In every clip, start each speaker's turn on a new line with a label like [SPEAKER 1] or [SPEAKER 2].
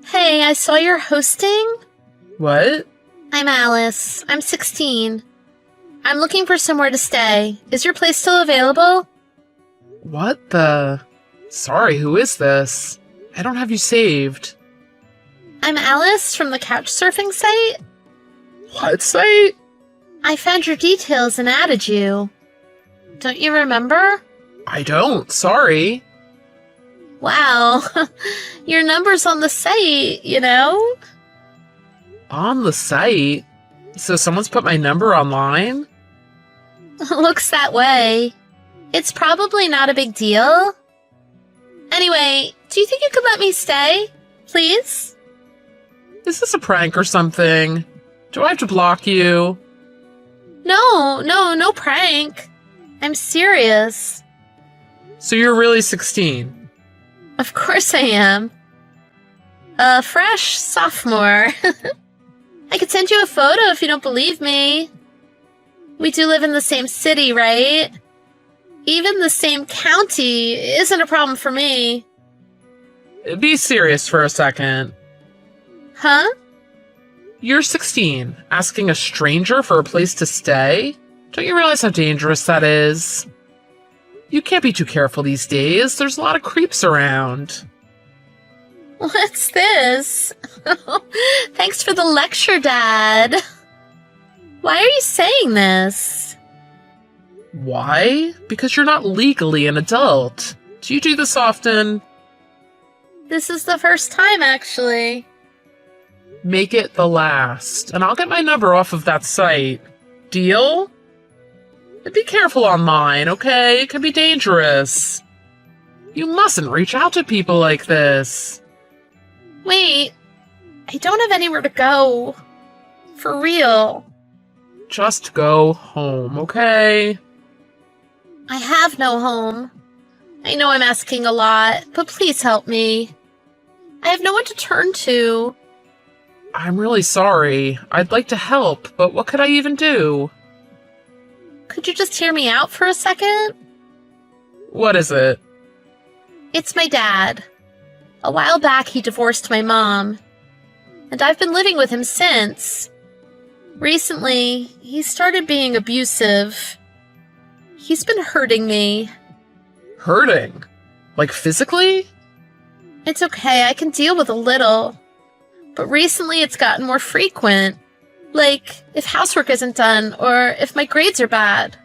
[SPEAKER 1] Hey, I saw you're hosting.
[SPEAKER 2] What?
[SPEAKER 1] I'm Alice. I'm 16. I'm looking for somewhere to stay. Is your place still available?
[SPEAKER 2] What the? Sorry, who is this? I don't have you saved.
[SPEAKER 1] I'm Alice from the couchsurfing site.
[SPEAKER 2] What site?
[SPEAKER 1] I found your details and added you. Don't you remember?
[SPEAKER 2] I don't, sorry.
[SPEAKER 1] Wow. Your number's on the site, you know?
[SPEAKER 2] On the site? So someone's put my number online?
[SPEAKER 1] Looks that way. It's probably not a big deal. Anyway, do you think you could let me stay? Please?
[SPEAKER 2] Is this a prank or something? Do I have to block you?
[SPEAKER 1] No prank. I'm serious.
[SPEAKER 2] So you're really 16?
[SPEAKER 1] Of course I am. A fresh sophomore. I could send you a photo if you don't believe me. We do live in the same city, right? Even the same county isn't a problem for me.
[SPEAKER 2] Be serious for a second.
[SPEAKER 1] Huh?
[SPEAKER 2] You're 16, asking a stranger for a place to stay? Don't you realize how dangerous that is? You can't be too careful these days. There's a lot of creeps around.
[SPEAKER 1] What's this? Thanks for the lecture, Dad. Why are you saying this?
[SPEAKER 2] Why? Because you're not legally an adult. Do you do this often?
[SPEAKER 1] This is the first time, actually.
[SPEAKER 2] Make it the last, and I'll get my number off of that site. Deal? And be careful online, okay? It can be dangerous. You mustn't reach out to people like this.
[SPEAKER 1] Wait, I don't have anywhere to go. For real.
[SPEAKER 2] Just go home, okay?
[SPEAKER 1] I have no home. I know I'm asking a lot, but please help me. I have no one to turn to.
[SPEAKER 2] I'm really sorry. I'd like to help, but what could I even do?
[SPEAKER 1] Could you just hear me out for a second?
[SPEAKER 2] What is it?
[SPEAKER 1] It's my dad. A while back, he divorced my mom, and I've been living with him since. Recently, he started being abusive. He's been hurting me.
[SPEAKER 2] Hurting? Like physically?
[SPEAKER 1] It's okay, I can deal with a little. But recently it's gotten more frequent. Like, if housework isn't done, or if my grades are bad.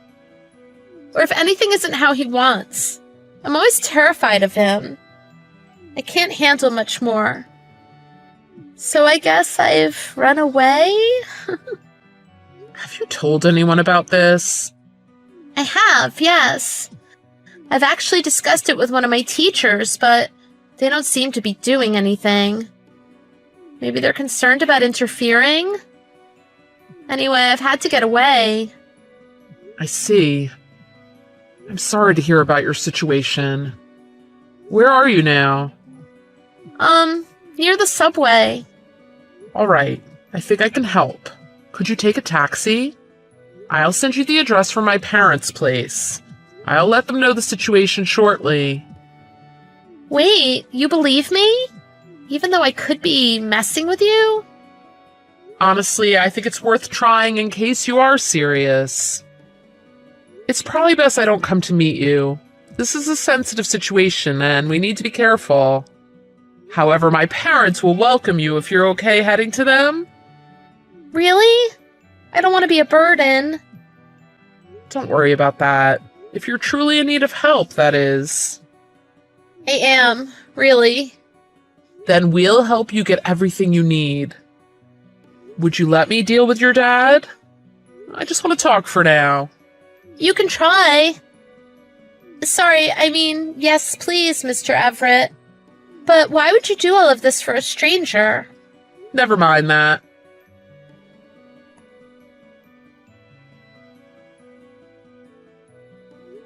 [SPEAKER 1] Or if anything isn't how he wants. I'm always terrified of him. I can't handle much more. So I guess I've run away?
[SPEAKER 2] Have you told anyone about this?
[SPEAKER 1] I have, yes. I've actually discussed it with one of my teachers, but they don't seem to be doing anything. Maybe they're concerned about interfering? Anyway, I've had to get away.
[SPEAKER 2] I see. I'm sorry to hear about your situation. Where are you now?
[SPEAKER 1] Near the subway.
[SPEAKER 2] All right, I think I can help. Could you take a taxi? I'll send you the address for my parents' place. I'll let them know the situation shortly.
[SPEAKER 1] Wait, you believe me? Even though I could be messing with you?
[SPEAKER 2] Honestly, I think it's worth trying in case you are serious. It's probably best I don't come to meet you. This is a sensitive situation, and we need to be careful. However, my parents will welcome you if you're okay heading to them.
[SPEAKER 1] Really? I don't want to be a burden.
[SPEAKER 2] Don't worry about that. If you're truly in need of help, that is.
[SPEAKER 1] I am, really.
[SPEAKER 2] Then we'll help you get everything you need. Would you let me deal with your dad? I just want to talk for now.
[SPEAKER 1] You can try. Sorry, I mean, yes, please, Mr. Everett. But why would you do all of this for a stranger?
[SPEAKER 2] Never mind that.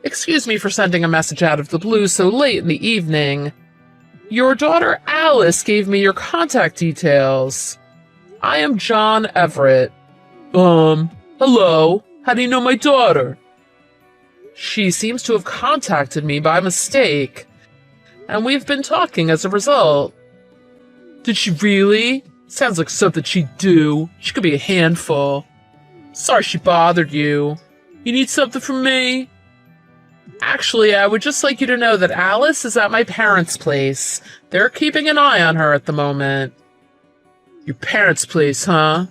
[SPEAKER 2] Excuse me for sending a message out of the blue so late in the evening. Your daughter Alice gave me your contact details. I am John Everett. Hello? How do you know my daughter? She seems to have contacted me by mistake, and we've been talking as a result. Did she really? Sounds like something she'd do. She could be a handful. Sorry she bothered you. You need something from me? Actually, I would just like you to know that Alice is at my parents' place. They're keeping an eye on her at the moment. Your parents' place, huh?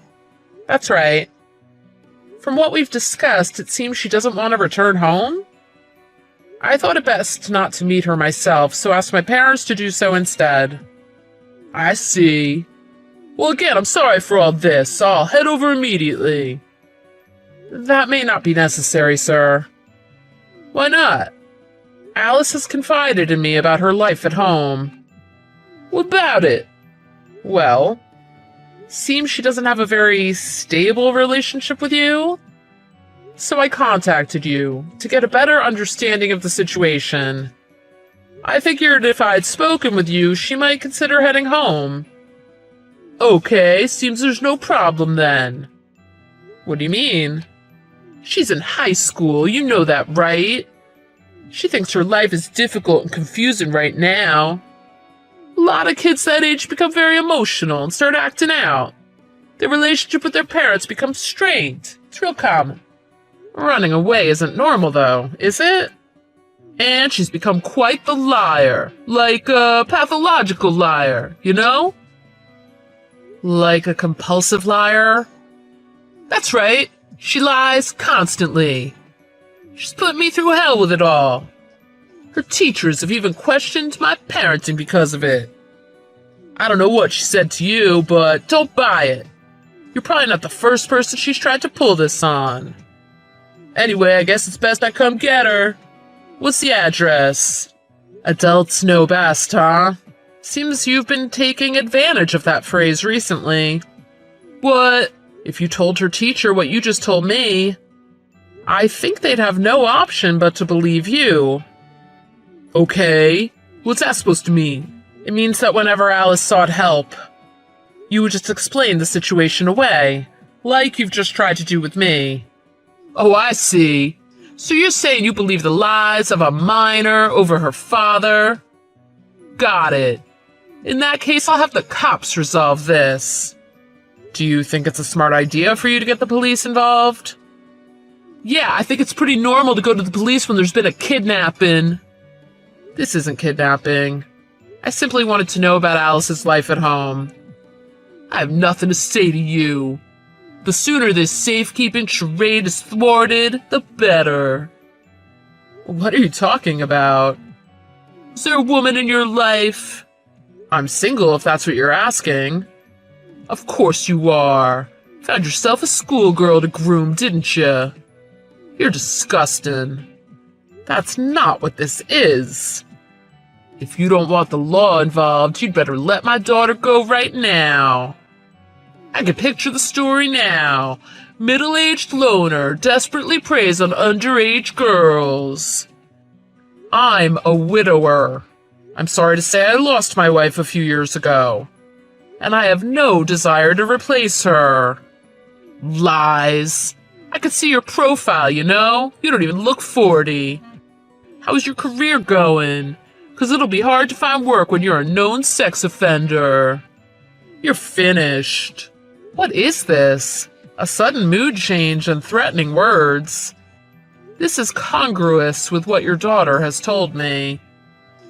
[SPEAKER 2] That's right. From what we've discussed, it seems she doesn't want to return home? I thought it best not to meet her myself, so asked my parents to do so instead. I see. Well, again, I'm sorry for all this. I'll head over immediately. That may not be necessary, sir. Why not? Alice has confided in me about her life at home. What about it? Well, seems she doesn't have a very stable relationship with you. So I contacted you to get a better understanding of the situation. I figured if I'd spoken with you, she might consider heading home. Okay, seems there's no problem then. What do you mean? She's in high school, you know that, right? She thinks her life is difficult and confusing right now. A lot of kids that age become very emotional and start acting out. Their relationship with their parents becomes strained. It's real common. Running away isn't normal, though, is it? And she's become quite the liar. Like a pathological liar, you know? Like a compulsive liar? That's right. She lies constantly. She's put me through hell with it all. Her teachers have even questioned my parenting because of it. I don't know what she said to you, but don't buy it. You're probably not the first person she's tried to pull this on. Anyway, I guess it's best I come get her. What's the address? Adults know best, huh? Seems you've been taking advantage of that phrase recently. What? If you told her teacher what you just told me, I think they'd have no option but to believe you. Okay, what's that supposed to mean? It means that whenever Alice sought help, you would just explain the situation away, like you've just tried to do with me. Oh, I see. So you're saying you believe the lies of a minor over her father? Got it. In that case, I'll have the cops resolve this. Do you think it's a smart idea for you to get the police involved? Yeah, I think it's pretty normal to go to the police when there's been a kidnapping. This isn't kidnapping. I simply wanted to know about Alice's life at home. I have nothing to say to you. The sooner this safekeeping charade is thwarted, the better. What are you talking about? Is there a woman in your life? I'm single, if that's what you're asking. Of course you are. Found yourself a schoolgirl to groom, didn't you? You're disgusting. That's not what this is. If you don't want the law involved, you'd better let my daughter go right now. I can picture the story now. Middle-aged loner desperately preys on underage girls. I'm a widower. I'm sorry to say I lost my wife a few years ago. And I have no desire to replace her. Lies. I could see your profile, you know? You don't even look 40. How's your career going? 'Cause it'll be hard to find work when you're a known sex offender. You're finished. What is this? A sudden mood change and threatening words. This is congruous with what your daughter has told me.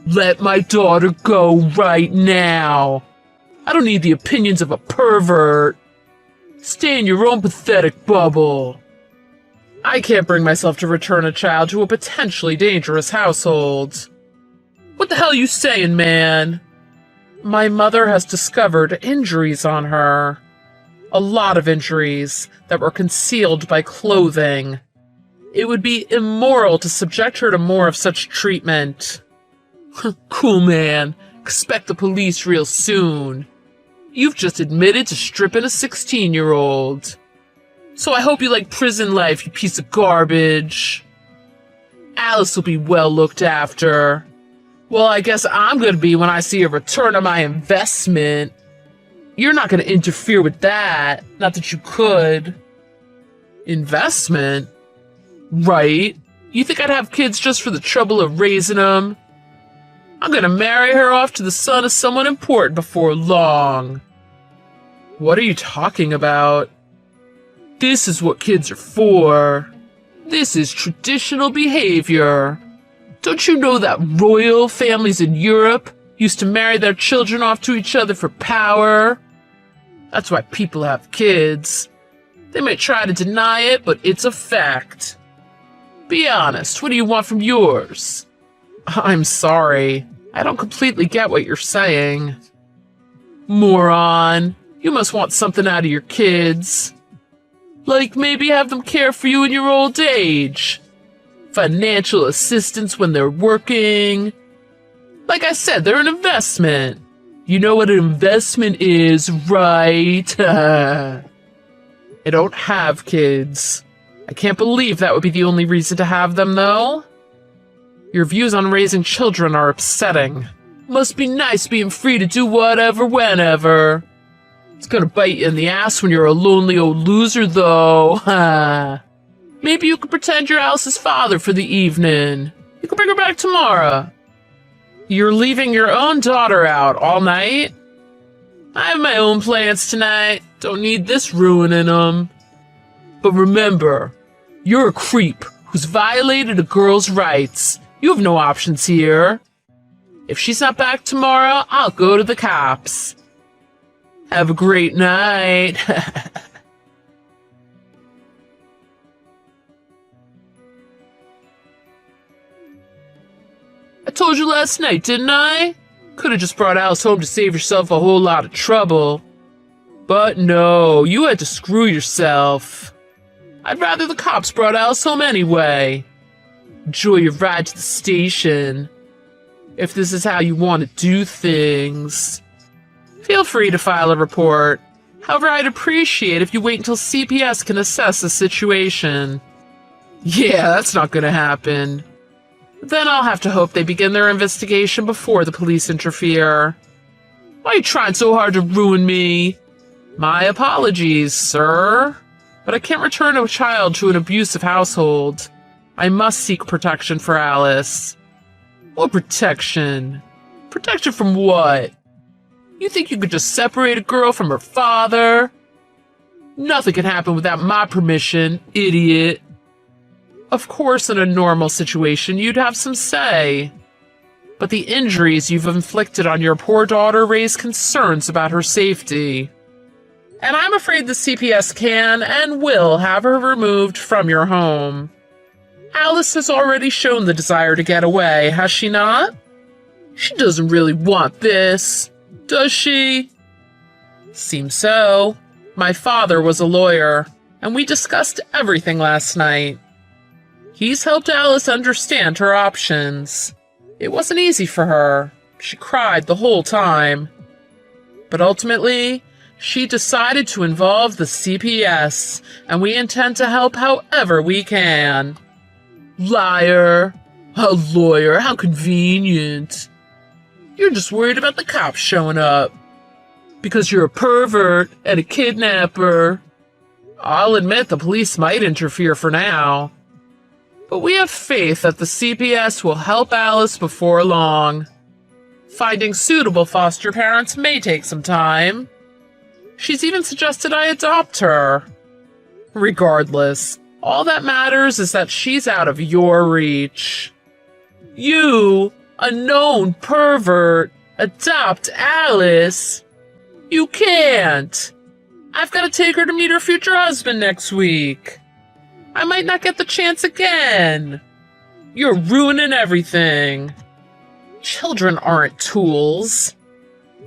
[SPEAKER 2] Let my daughter go right now. I don't need the opinions of a pervert. Stay in your own pathetic bubble. I can't bring myself to return a child to a potentially dangerous household. What the hell are you saying, man? My mother has discovered injuries on her. A lot of injuries that were concealed by clothing. It would be immoral to subject her to more of such treatment. Cool, man. Expect the police real soon. You've just admitted to stripping a 16-year-old. So I hope you like prison life, you piece of garbage. Alice will be well looked after. Well, I guess I'm gonna be when I see a return on my investment. You're not gonna interfere with that. Not that you could. Investment? Right. You think I'd have kids just for the trouble of raising them? I'm gonna marry her off to the son of someone important before long. What are you talking about? This is what kids are for. This is traditional behavior. Don't you know that royal families in Europe used to marry their children off to each other for power? That's why people have kids. They may try to deny it, but it's a fact. Be honest, what do you want from yours? I'm sorry, I don't completely get what you're saying. Moron, you must want something out of your kids. Like maybe have them care for you in your old age. Financial assistance when they're working. Like I said, they're an investment. You know what an investment is, right? I don't have kids. I can't believe that would be the only reason to have them, though. Your views on raising children are upsetting. Must be nice being free to do whatever, whenever. It's gonna bite you in the ass when you're a lonely old loser, though. Maybe you could pretend you're Alice's father for the evening. You can bring her back tomorrow. You're leaving your own daughter out all night? I have my own plans tonight. Don't need this ruining them. But remember, you're a creep who's violated a girl's rights. You have no options here. If she's not back tomorrow, I'll go to the cops. Have a great night. I told you last night, didn't I? Could have just brought Alice home to save yourself a whole lot of trouble. But no, you had to screw yourself. I'd rather the cops brought Alice home anyway. Enjoy your ride to the station. If this is how you want to do things. Feel free to file a report. However, I'd appreciate if you wait until CPS can assess the situation. Yeah, that's not gonna happen. Then I'll have to hope they begin their investigation before the police interfere. Why are you trying so hard to ruin me? My apologies, sir. But I can't return a child to an abusive household. I must seek protection for Alice. What protection? Protection from what? You think you could just separate a girl from her father? Nothing can happen without my permission, idiot. Of course, in a normal situation, you'd have some say. But the injuries you've inflicted on your poor daughter raise concerns about her safety. And I'm afraid the CPS can and will have her removed from your home. Alice has already shown the desire to get away, has she not? She doesn't really want this, does she? Seems so. My father was a lawyer, and we discussed everything last night. He's helped Alice understand her options. It wasn't easy for her. She cried the whole time. But ultimately, she decided to involve the CPS, and we intend to help however we can. Liar. A lawyer, how convenient. You're just worried about the cops showing up. Because you're a pervert and a kidnapper. I'll admit the police might interfere for now. But we have faith that the CPS will help Alice before long. Finding suitable foster parents may take some time. She's even suggested I adopt her. Regardless, all that matters is that she's out of your reach. You, a known pervert, adopt Alice? You can't. I've got to take her to meet her future husband next week. I might not get the chance again. You're ruining everything. Children aren't tools.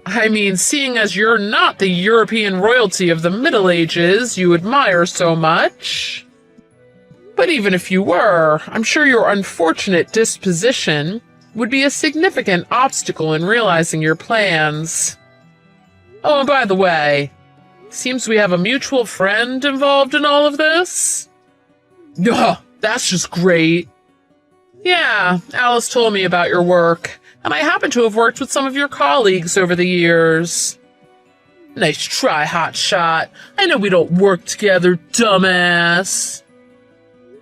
[SPEAKER 2] I mean, seeing as you're not the European royalty of the Middle Ages you admire so much. But even if you were, I'm sure your unfortunate disposition would be a significant obstacle in realizing your plans. Oh, and by the way, seems we have a mutual friend involved in all of this? Ugh, that's just great. Yeah, Alice told me about your work, and I happen to have worked with some of your colleagues over the years. Nice try, hotshot. I know we don't work together, dumbass.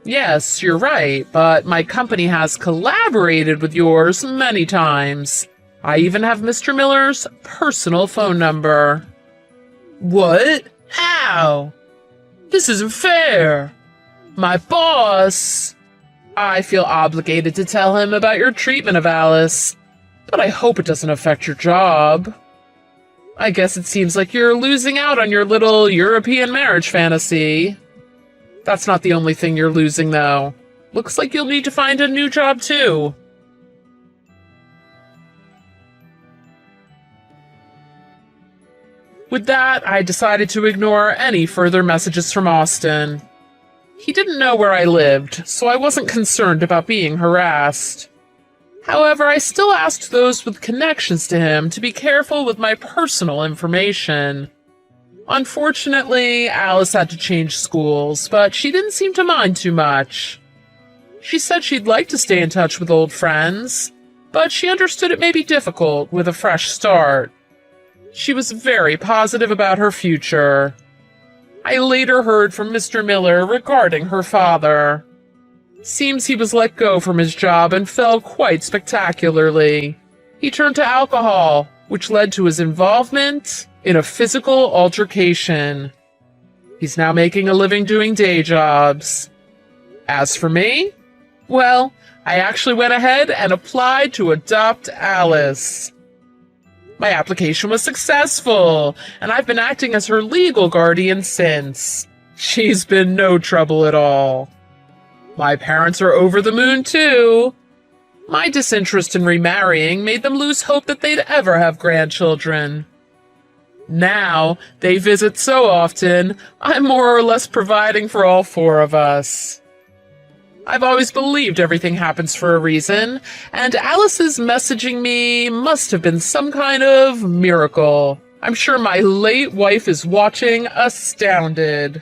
[SPEAKER 2] Yes, you're right, but my company has collaborated with yours many times. I even have Mr. Miller's personal phone number. What? How? This isn't fair. My boss. I feel obligated to tell him about your treatment of Alice, but I hope it doesn't affect your job. I guess it seems like you're losing out on your little European marriage fantasy. That's not the only thing you're losing, though. Looks like you'll need to find a new job, too. With that, I decided to ignore any further messages from Austin. He didn't know where I lived, so I wasn't concerned about being harassed. However, I still asked those with connections to him to be careful with my personal information. Unfortunately, Alice had to change schools, but she didn't seem to mind too much. She said she'd like to stay in touch with old friends, but she understood it may be difficult with a fresh start. She was very positive about her future. I later heard from Mr. Miller regarding her father. Seems he was let go from his job and fell quite spectacularly. He turned to alcohol, which led to his involvement in a physical altercation. He's now making a living doing day jobs. As for me, well, I actually went ahead and applied to adopt Alice. My application was successful, and I've been acting as her legal guardian since. She's been no trouble at all. My parents are over the moon, too. My disinterest in remarrying made them lose hope that they'd ever have grandchildren. Now, they visit so often, I'm more or less providing for all four of us. I've always believed everything happens for a reason, and Alice's messaging me must have been some kind of miracle. I'm sure my late wife is watching, astounded.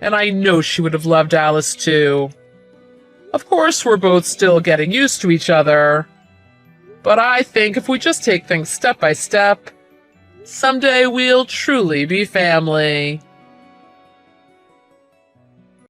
[SPEAKER 2] And I know she would have loved Alice too. Of course, we're both still getting used to each other. But I think if we just take things step by step, someday we'll truly be family.